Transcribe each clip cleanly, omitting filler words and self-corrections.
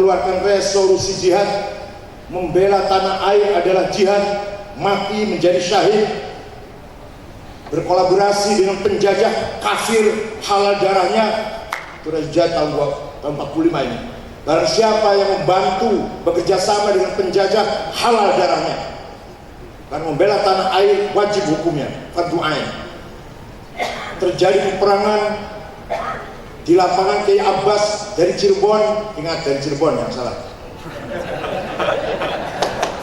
mengeluarkan resolusi jihad, membela tanah air adalah jihad, mati menjadi syahid, berkolaborasi dengan penjajah kafir, halal darahnya. Itu jihad tahun 45 ini. Barang siapa yang membantu bekerja sama dengan penjajah, halal darahnya. Karena membela tanah air wajib hukumnya, fardu ain. Terjadi peperangan di lapangan Kiai Abbas dari Cirebon, ingat dari Cirebon yang salah.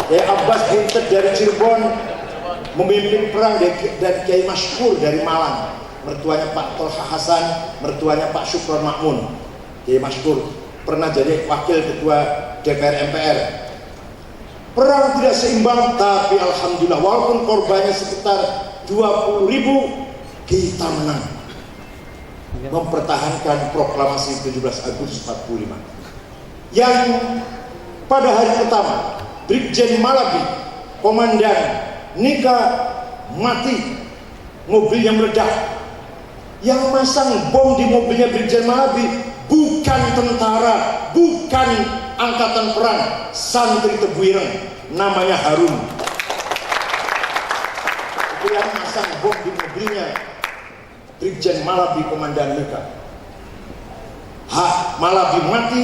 Kiai Abbas Buntet dari Cirebon memimpin perang dan Kiai Masyhur dari Malang, mertuanya Pak Tolha Hasan, mertuanya Pak Syukron Makmun. Kiai Masyhur pernah jadi wakil ketua DPR MPR. Perang tidak seimbang, tapi alhamdulillah walaupun korbannya sekitar 20.000, kita menang. Mempertahankan proklamasi 17 Agustus 45. Yang pada hari pertama Brigjen Malabi, komandan Nika, mati, mobilnya meledak. Yang masang bom di mobilnya Brigjen Malabi bukan tentara, bukan angkatan perang, santri Tebu Ireng, namanya Harun. Itu yang masang bom di mobilnya Brigjen Malabi, komandan Nika. Malabi mati,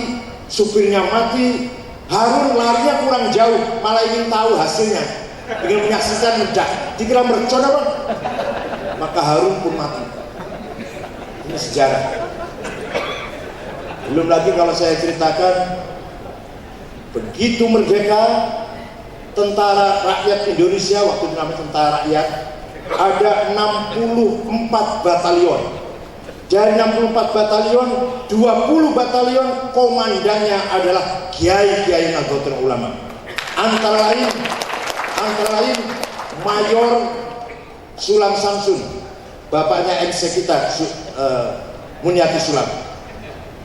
supirnya mati. Harun larinya kurang jauh, malah ingin tahu hasilnya, ingin menyaksikan meledak. Dikira mercon apa? Maka Harun pun mati. Ini sejarah. Belum lagi kalau saya ceritakan, begitu merdeka, tentara rakyat Indonesia, waktu itu namanya tentara rakyat, ada 64 batalion. Dari 64 batalion, 20 batalion komandannya adalah kiai-kiai Nahdlatul Ulama. Antara lain Mayor Sulam Samsun, bapaknya MC kita, Muniati Sulam,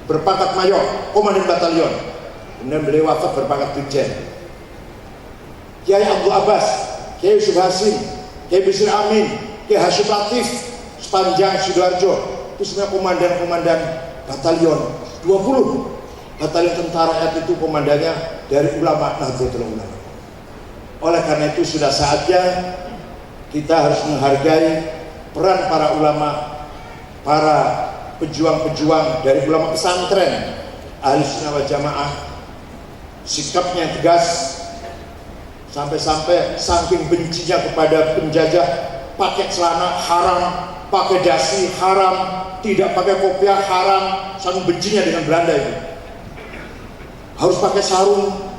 berpangkat mayor, komandan batalion. Kemudian beliau wafat berpangkat brigjen. Kiai Abdul Abbas, Kiai Yusuf Hasim, Kiai Bisri Amin, Kiai Hashim Latif, sepanjang Sidoarjo, itu semua komandan-komandan batalion. 20 batalion tentara rakyat itu komandannya dari ulama Nahdlatul Ulama. Oleh karena itu sudah saatnya kita harus menghargai peran para ulama, para pejuang-pejuang dari ulama pesantren Ahlussunnah wal Jamaah. Sikapnya tegas, sampai-sampai saking bencinya kepada penjajah, pakai celana haram, pakai dasi haram, tidak pakai kopiah haram, saking bencinya dengan Belanda itu. Harus pakai sarung.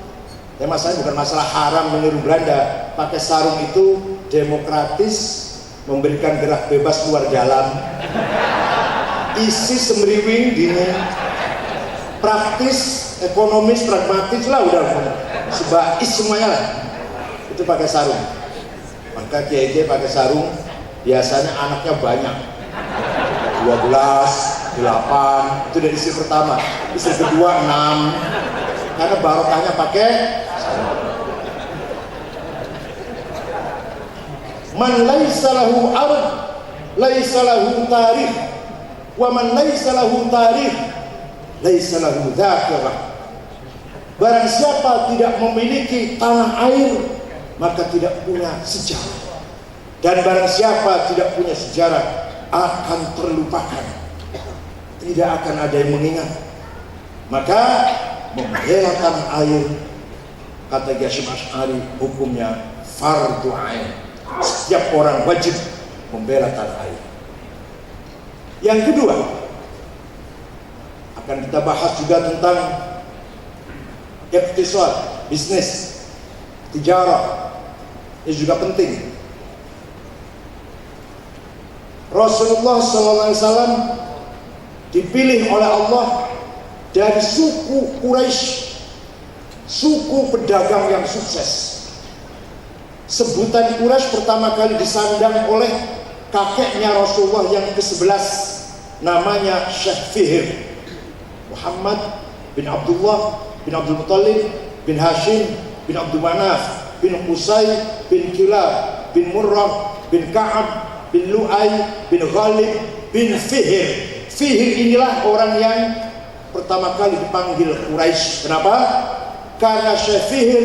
Ya, masalahnya bukan masalah haram meniru Belanda, pakai sarung itu demokratis, memberikan gerak bebas luar dalam, isi semriwing dingin, praktis, ekonomis, pragmatis lah, udah sebais semuanya lah. Itu pakai sarung. Maka kiai pakai sarung, biasanya anaknya banyak, 12, 8, itu dari istri pertama. Istri kedua 6, karena barokahnya pakai sarung. Man laisa lahu ard, laisa lahu tarikh, wa man laisa lahu tarikh, laisa lahu dzakirah. Barang siapa tidak memiliki tanah air, maka tidak punya sejarah. Dan barang siapa tidak punya sejarah, akan terlupakan, tidak akan ada yang mengingat. Maka membela tanah air, kata Hasyim Asy'ari, hukumnya fardu ain. Setiap orang wajib membela tanah air. Yang kedua, akan kita bahas juga tentang iqtisad, bisnis, tijarah. Ini juga penting. Rasulullah SAW dipilih oleh Allah dari suku Quraisy, suku pedagang yang sukses. Sebutan Quraisy pertama kali disandang oleh kakeknya Rasulullah yang ke-11, namanya Syekh Fihr, Muhammad bin Abdullah bin Abdul Muttalib bin Hashim bin Abdul Manaf bin Qusay bin Kilab bin Murrah bin Ka'ab bin Lu'ay bin Ghalib bin Fihr. Fihr inilah orang yang pertama kali dipanggil Quraisy. Kenapa? Karena Syekh Fihr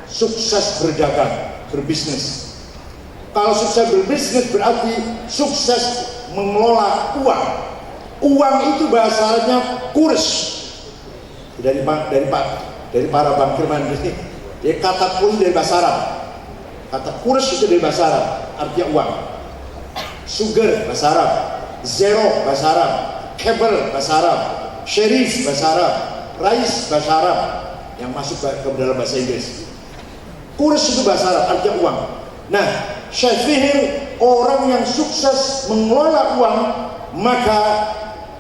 sukses berdagang, berbisnis. Kalau sukses berbisnis berarti sukses mengelola uang. Uang itu bahasa Arabnya kurs. Dari para bankir mandiri. Dia kata kurs dari bahasa Arab. Kata kurs itu dari bahasa Arab, artinya uang. Sugar bahasa Arab, zero bahasa Arab, cable bahasa Arab, sherif bahasa Arab, rice bahasa Arab yang masuk ke dalam bahasa Inggris. Kurs itu bahasa Arab, artinya uang. Nah, Syekh Fihr orang yang sukses mengelola uang, maka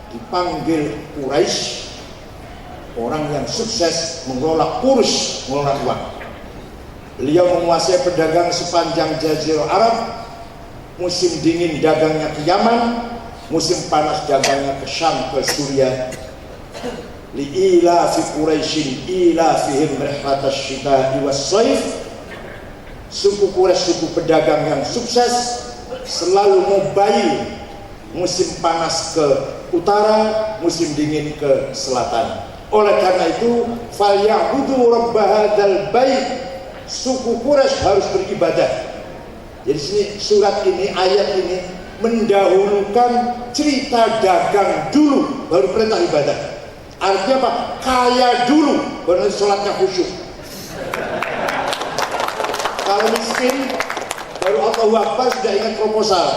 dipanggil Quraisy, orang yang sukses mengelola kurs, mengelola uang. Beliau menguasai perdagangan sepanjang Jazirah Arab. Musim dingin dagangnya ke Yaman, musim panas dagangnya ke Syam, ke Suriah. Li'ila fi Quraisyin ila fihim rihlatas syita'i was-shaif. Suku Quraisy, suku pedagang yang sukses, selalu mobile, musim panas ke utara, musim dingin ke selatan. Oleh karena itu, falyabudu rabb hadzal bait, suku Quraisy harus beribadah. Jadi sini surat ini, ayat ini mendahulukan cerita dagang dulu, baru perintah ibadah. Artinya apa? Kaya dulu, baru sholatnya khusyuk. Kalau miskin, baru Allahu Akbar sudah ingat proposal.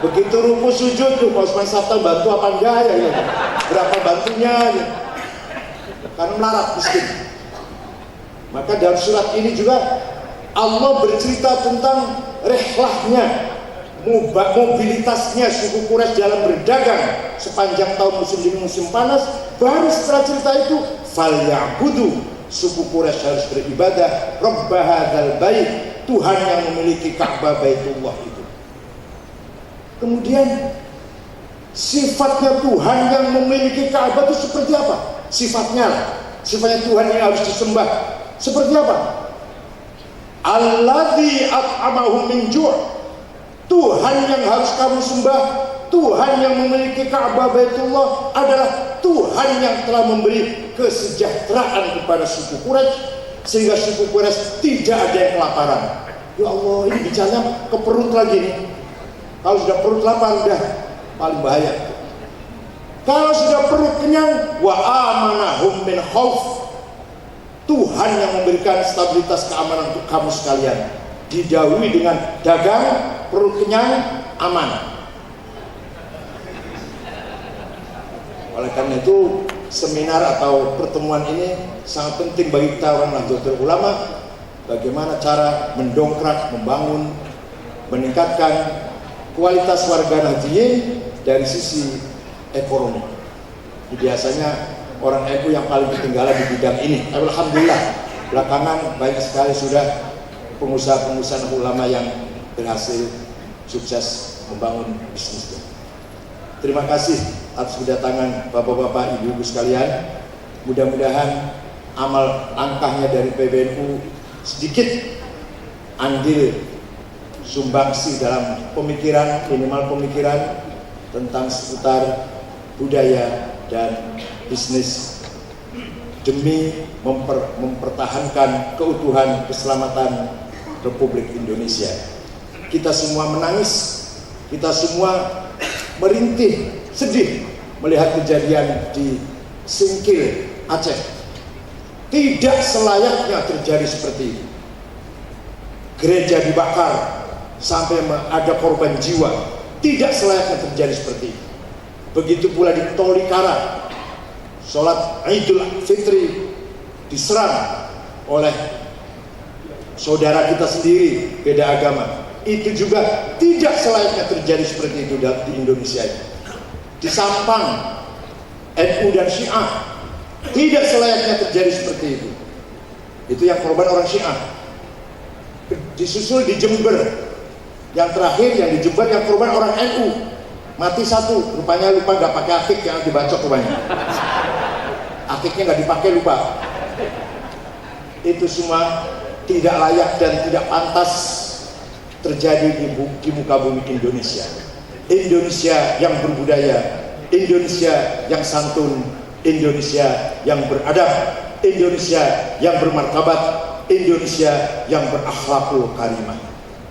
Begitu ruku sujud tuh, Pak Usman Sabta bantu apa enggak ya? Berapa bantunya? Ya. Karena melarat miskin. Maka dalam surat ini juga Allah bercerita tentang rihlahnya, mobilitasnya suku Quraisy dalam berdagang sepanjang tahun musim dingin musim panas. Baru setelah cerita itu, falyabudu, suku Quraisy harus beribadah rabb hadzal bait, Tuhan yang memiliki Ka'bah Baitullah itu. Kemudian sifatnya Tuhan yang memiliki Ka'bah itu seperti apa? Sifatnya Tuhan yang harus disembah seperti apa? Alladzi at'amahum min ju', Tuhan yang harus kamu sembah, Tuhan yang memiliki Ka'bah Baitullah adalah Tuhan yang telah memberi kesejahteraan kepada suku Quraisy sehingga suku Quraisy tidak ada yang kelaparan. Ya Allah, ini bicaranya ke perut lagi nih. Kalau sudah perut lapar udah paling bahaya. Kalau sudah perut kenyang, wa amanahum min khauf, Tuhan yang memberikan stabilitas keamanan untuk kamu sekalian. Didahului dengan dagang, perut kenyang, aman. Oleh karena itu seminar atau pertemuan ini sangat penting bagi kita orang Nahdlatul Ulama. Bagaimana cara mendongkrak, membangun, meningkatkan kualitas warga Nahdliyin dari sisi ekonomi. Biasanya orang NU yang paling ketinggalan di bidang ini. Alhamdulillah belakangan banyak sekali sudah pengusaha-pengusaha ulama yang berhasil sukses membangun bisnisnya. Terima kasih atas kedatangan bapak-bapak, ibu-ibu sekalian. Mudah-mudahan amal langkahnya dari PBNU sedikit andil sumbangsi dalam pemikiran, minimal pemikiran tentang seputar budaya dan bisnis demi mempertahankan keutuhan keselamatan Republik Indonesia. Kita semua menangis, kita semua merintih, sedih melihat kejadian di Singkil, Aceh. Tidak selayaknya terjadi seperti itu. Gereja dibakar sampai ada korban jiwa. Tidak selayaknya terjadi seperti itu. Begitu pula di Tolikara, sholat Idul Fitri diserang oleh saudara kita sendiri beda agama. Itu juga tidak selayaknya terjadi seperti itu di Indonesia ini. Di Sampang, NU dan Syiah tidak selayaknya terjadi seperti itu. Itu yang korban orang Syiah. Disusul di Jember, yang terakhir yang di Jember yang korban orang NU. Mati satu, rupanya lupa gak pakai akik yang dibacok rupanya. Akiknya gak dipakai, lupa. Itu semua tidak layak dan tidak pantas terjadi di muka bumi Indonesia. Indonesia yang berbudaya, Indonesia yang santun, Indonesia yang beradab, Indonesia yang bermartabat, Indonesia yang berakhlakul karimah.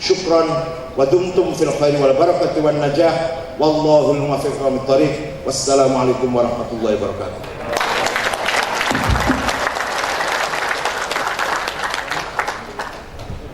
Syukran wa dumtum fil khairi wal barakati wan najah, wallahul muwaffiq ila thariq. Wassalamualaikum warahmatullahi wabarakatuh.